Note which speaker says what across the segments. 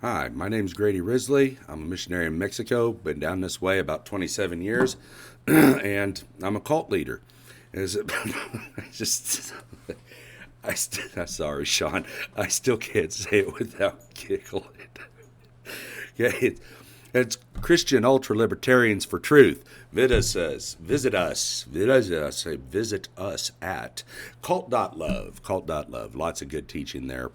Speaker 1: Hi, my name's Grady Risley. I'm a missionary in Mexico. Been down this way about 27 years, and I'm a cult leader. Is it? I just, sorry, Sean. I still can't say it without giggling. Okay, it's Christian ultra libertarians for truth. Visit us at cult.love. Cult.love. Lots of good teaching there.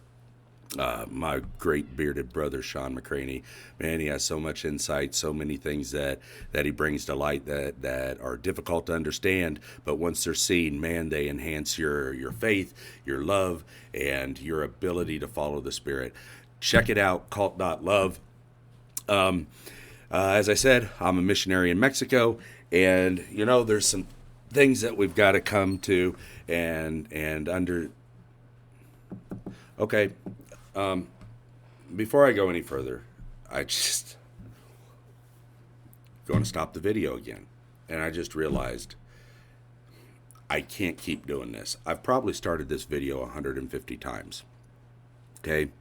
Speaker 1: My great bearded brother Sean McCraney, man, he has so much insight, so many things that he brings to light that are difficult to understand, but once they're seen, man, they enhance your faith, your love, and your ability to follow the Spirit. Check it out, cult.love. As I said, I'm a missionary in Mexico, and there's some things that we've got to come to and under. Okay, before I go any further, I just going to stop the video again. And I just realized I can't keep doing this. I've probably started this video 150 times. Okay?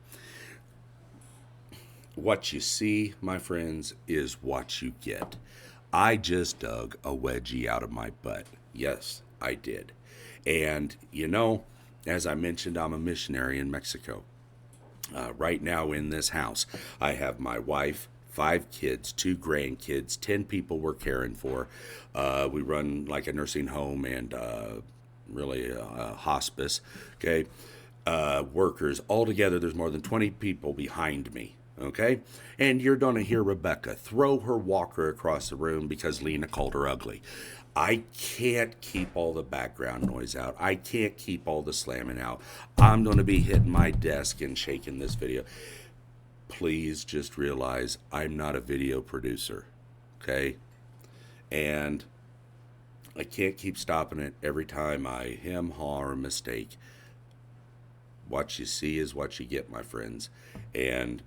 Speaker 1: What you see, my friends, is what you get. I just dug a wedgie out of my butt. Yes, I did. And, as I mentioned, I'm a missionary in Mexico. Right now in this house, I have my wife, 5 kids, 2 grandkids, 10 people we're caring for. We run like a nursing home and really a hospice. Okay, workers altogether. There's more than 20 people behind me. Okay, and you're going to hear Rebecca throw her walker across the room because Lena called her ugly. I can't keep all the background noise out. I can't keep all the slamming out. I'm going to be hitting my desk and shaking this video. Please just realize I'm not a video producer, okay? And I can't keep stopping it every time I hem, haw, or mistake. What you see is what you get, my friends. And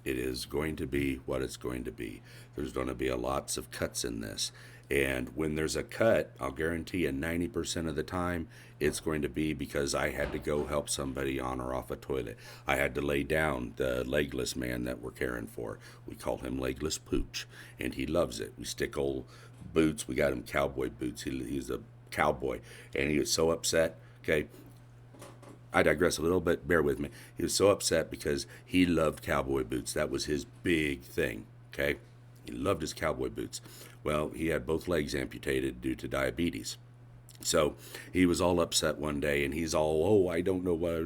Speaker 1: it is going to be what it's going to be. There's going to be lots of cuts in this. And when there's a cut, I'll guarantee you 90% of the time, it's going to be because I had to go help somebody on or off a toilet. I had to lay down the legless man that we're caring for. We call him Legless Pooch, and he loves it. We stick old boots. We got him cowboy boots. He's a cowboy, and he was so upset. Okay, I digress a little bit. Bear with me. He was so upset because he loved cowboy boots. That was his big thing. Okay, he loved his cowboy boots. Well, he had both legs amputated due to diabetes. So he was all upset one day, and he's all, oh, I don't know what,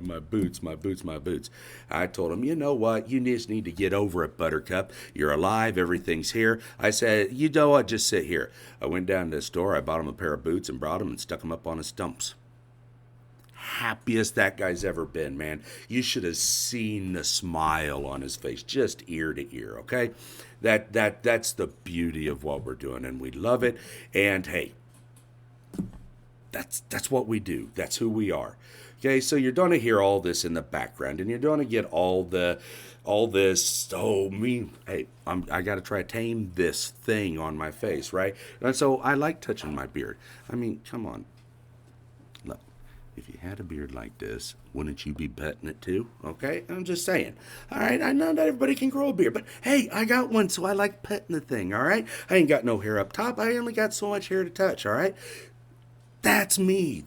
Speaker 1: my boots, my boots, my boots. I told him, you know what, you just need to get over it, Buttercup. You're alive, everything's here. I said, you know what, just sit here. I went down to the store, I bought him a pair of boots and brought him and stuck him up on his stumps. Happiest that guy's ever been, man. You should have seen the smile on his face, just ear to ear, okay? That's the beauty of what we're doing, and we love it. And hey, that's what we do. That's who we are. Okay, so you're going to hear all this in the background, and you're going to get all this. Oh, me. Hey, I got to try to tame this thing on my face, right? And so I like touching my beard. I mean, come on. Look, if you had a beard like this, wouldn't you be petting it too? Okay, I'm just saying. All right, I know not everybody can grow a beard, but hey, I got one, so I like petting the thing. All right, I ain't got no hair up top. I only got so much hair to touch. All right, that's me.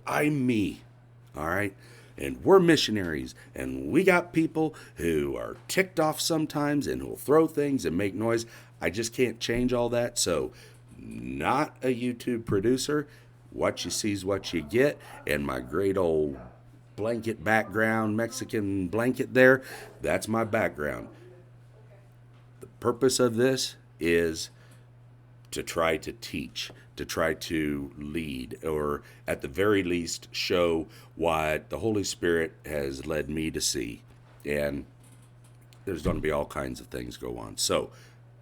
Speaker 1: I'm me. All right. And we're missionaries, and we got people who are ticked off sometimes and who'll throw things and make noise. I just can't change all that. So, not a YouTube producer. What you see is what you get. And my great old blanket background, Mexican blanket there, that's my background. The purpose of this is to try to teach, to try to lead, or at the very least show what the Holy Spirit has led me to see. And there's going to be all kinds of things go on. So,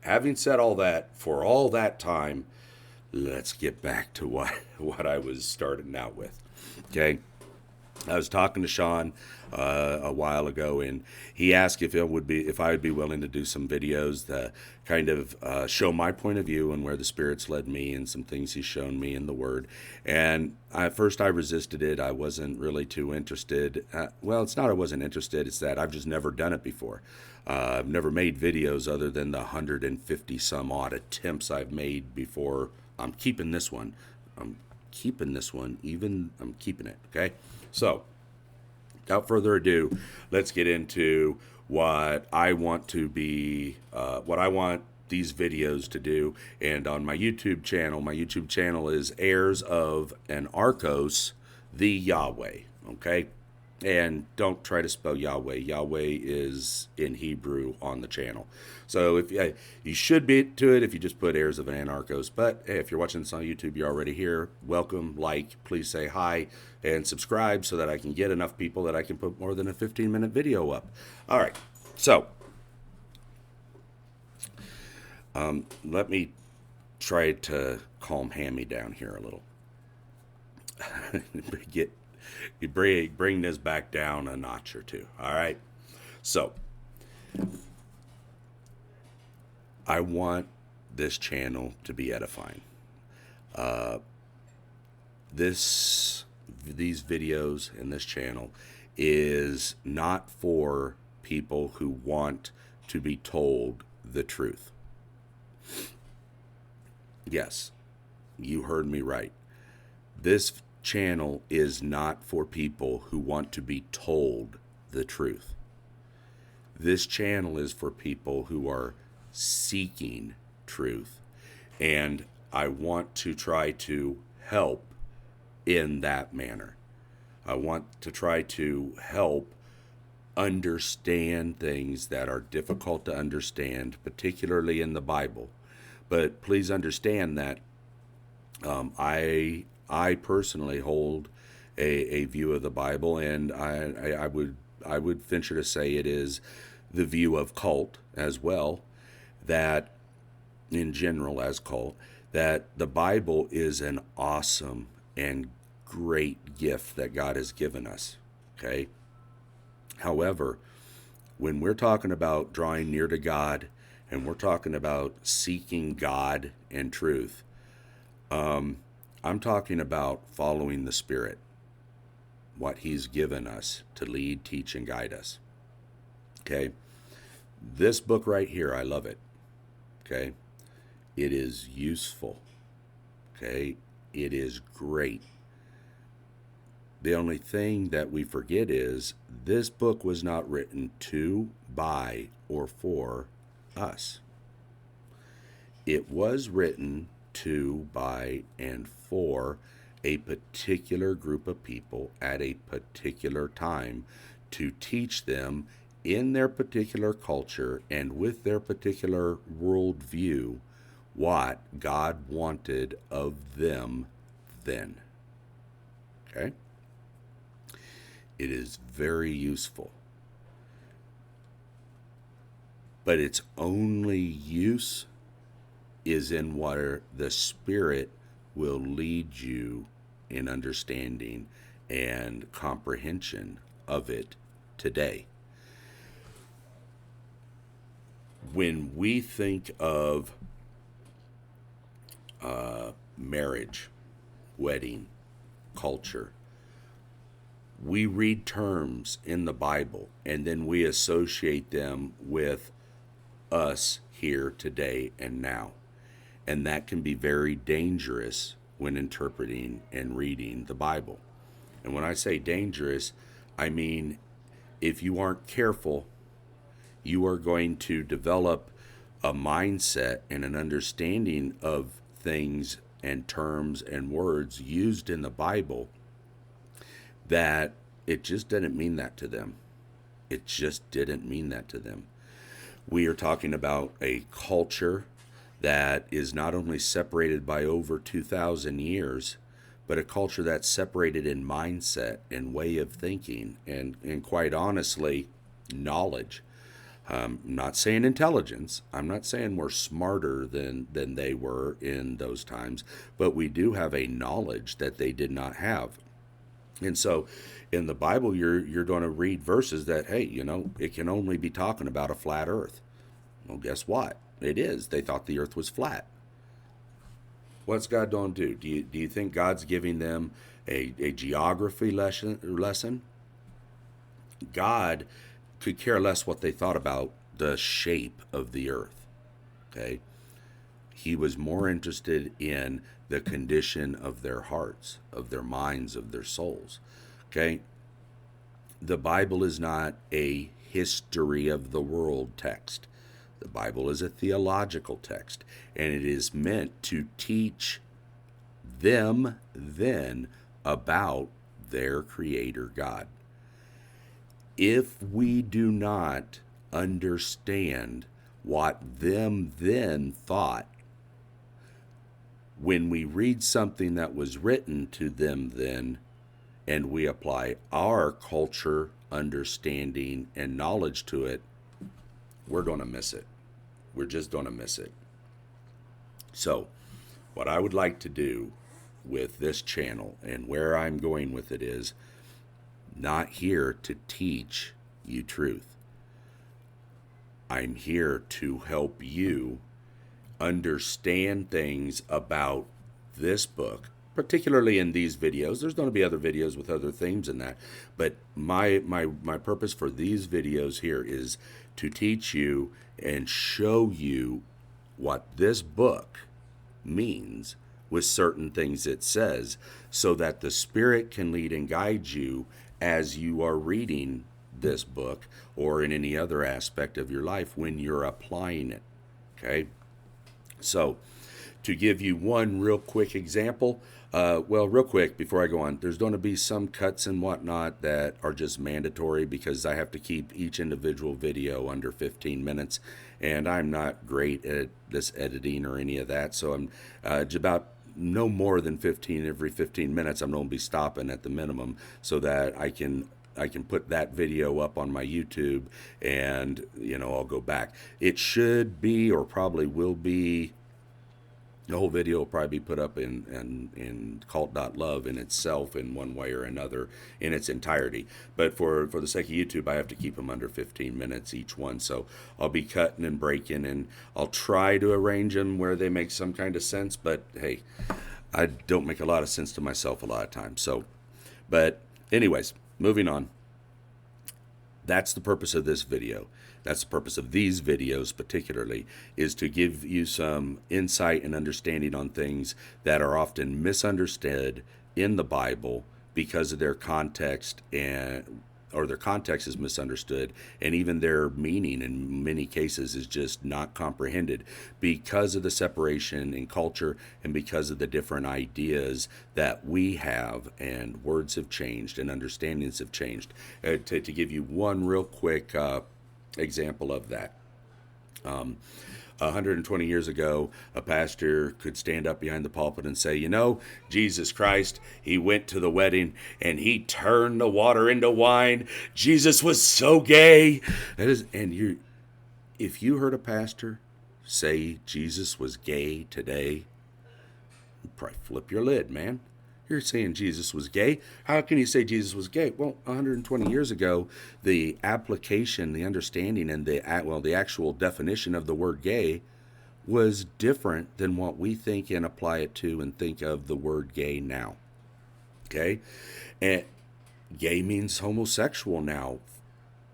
Speaker 1: having said all that, for all that time, let's get back to what I was starting out with. Okay? I was talking to Sean a while ago, and he asked if I would be willing to do some videos that kind of show my point of view and where the Spirit's led me and some things He's shown me in the Word. And at first, I resisted it. I wasn't really too interested. Well, it's not I wasn't interested. It's that I've just never done it before. I've never made videos other than the 150 some odd attempts I've made before. I'm keeping this one. I'm keeping this one. I'm keeping it. Okay. So, without further ado, let's get into what I want these videos to do. And on my YouTube channel is Heirs of An-Archos, the Yahweh. Okay? And don't try to spell Yahweh. Yahweh is in Hebrew on the channel. So if you should be to it if you just put Heirs of An-Archos. But hey, if you're watching this on YouTube, you're already here. Welcome, please say hi, and subscribe so that I can get enough people that I can put more than a 15-minute video up. All right, so let me try to calm Hammy down here a little. Bring this back down a notch or two. All right. So I want this channel to be edifying. These videos in this channel is not for people who want to be told the truth. Yes, you heard me right. This channel is not for people who want to be told the truth. This channel is for people who are seeking truth, and I want to try to help in that manner. I want to try to help understand things that are difficult to understand, particularly in the Bible. But please understand that I personally hold a view of the Bible, and I would venture to say it is the view of cult as well, that in general as cult, that the Bible is an awesome and great gift that God has given us. Okay? However, when we're talking about drawing near to God and we're talking about seeking God and truth, I'm talking about following the Spirit, what He's given us to lead, teach, and guide us. Okay? This book right here, I love it. Okay? It is useful. Okay? It is great. The only thing that we forget is this book was not written to, by, or for us. It was written to, by, and for a particular group of people at a particular time to teach them in their particular culture and with their particular worldview what God wanted of them then. Okay? It is very useful. But its only use is in where the Spirit will lead you in understanding and comprehension of it today. When we think of marriage, wedding, culture, we read terms in the Bible and then we associate them with us here today and now. And that can be very dangerous when interpreting and reading the Bible. And when I say dangerous, I mean if you aren't careful, you are going to develop a mindset and an understanding of things and terms and words used in the Bible that it just didn't mean that to them. It just didn't mean that to them. We are talking about a culture that is not only separated by over 2,000 years, but a culture that's separated in mindset and way of thinking and quite honestly, knowledge. I'm not saying intelligence. I'm not saying we're smarter than they were in those times, but we do have a knowledge that they did not have. And so in the Bible, you're going to read verses that, hey, it can only be talking about a flat earth. Well, guess what? It is. They thought the earth was flat. What's God going to do? Do you think God's giving them a geography lesson? God could care less what they thought about the shape of the earth. Okay? He was more interested in the condition of their hearts, of their minds, of their souls. Okay? The Bible is not a history of the world text. The Bible is a theological text, and it is meant to teach them then about their Creator God. If we do not understand what them then thought, when we read something that was written to them then, and we apply our culture, understanding, and knowledge to it, we're going to miss it. We're just going to miss it. So, what I would like to do with this channel and where I'm going with it is not here to teach you truth. I'm here to help you understand things about this book, particularly in these videos. There's going to be other videos with other themes in that, but my purpose for these videos here is to teach you and show you what this book means with certain things it says, so that the Spirit can lead and guide you as you are reading this book or in any other aspect of your life when you're applying it. Okay? So, to give you one real quick example, real quick before I go on, there's going to be some cuts and whatnot that are just mandatory because I have to keep each individual video under 15 minutes, and I'm not great at this editing or any of that, so I'm about no more than 15 every 15 minutes. I'm going to be stopping at the minimum so that I can put that video up on my YouTube, and I'll go back. It should be, or probably will be, the whole video will probably be put up in cult.love in itself in one way or another in its entirety. But for the sake of YouTube, I have to keep them under 15 minutes each one. So I'll be cutting and breaking, and I'll try to arrange them where they make some kind of sense. But hey, I don't make a lot of sense to myself a lot of times. So, but anyways, moving on. That's the purpose of this video. That's the purpose of these videos particularly, is to give you some insight and understanding on things that are often misunderstood in the Bible because of their context, or their context is misunderstood, and even their meaning in many cases is just not comprehended because of the separation in culture and because of the different ideas that we have, and words have changed and understandings have changed. To give you one real quick example of that. 120 years ago, a pastor could stand up behind the pulpit and say, Jesus Christ, he went to the wedding and he turned the water into wine. Jesus was so gay. If you heard a pastor say Jesus was gay today, you'd probably flip your lid, man. You're saying Jesus was gay. How can you say Jesus was gay? Well, 120 years ago, the application, the understanding, and the actual definition of the word gay was different than what we think and apply it to and think of the word gay now. Okay? And gay means homosexual now,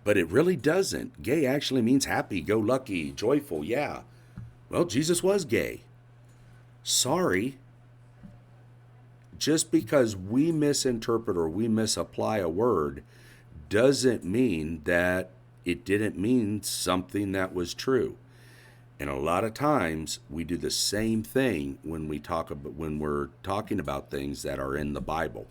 Speaker 1: but it really doesn't. Gay actually means happy, go lucky, joyful, yeah. Well, Jesus was gay. Sorry. Just because we misinterpret or we misapply a word doesn't mean that it didn't mean something that was true. And a lot of times we do the same thing when we're talking about things that are in the Bible.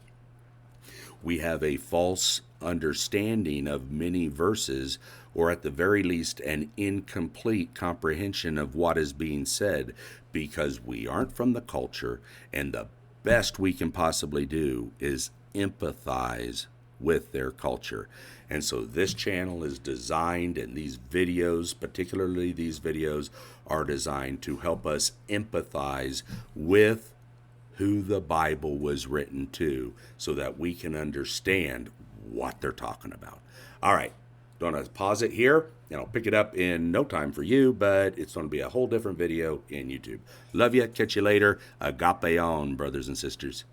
Speaker 1: We have a false understanding of many verses, or at the very least an incomplete comprehension of what is being said, because we aren't from the culture, and the best we can possibly do is empathize with their culture. And so this channel is designed, and these videos, particularly these videos, are designed to help us empathize with who the Bible was written to so that we can understand what they're talking about. All right. Going to pause it here, and I'll pick it up in no time for you, but it's going to be a whole different video in YouTube. Love you. Catch you later. Agape on, brothers and sisters.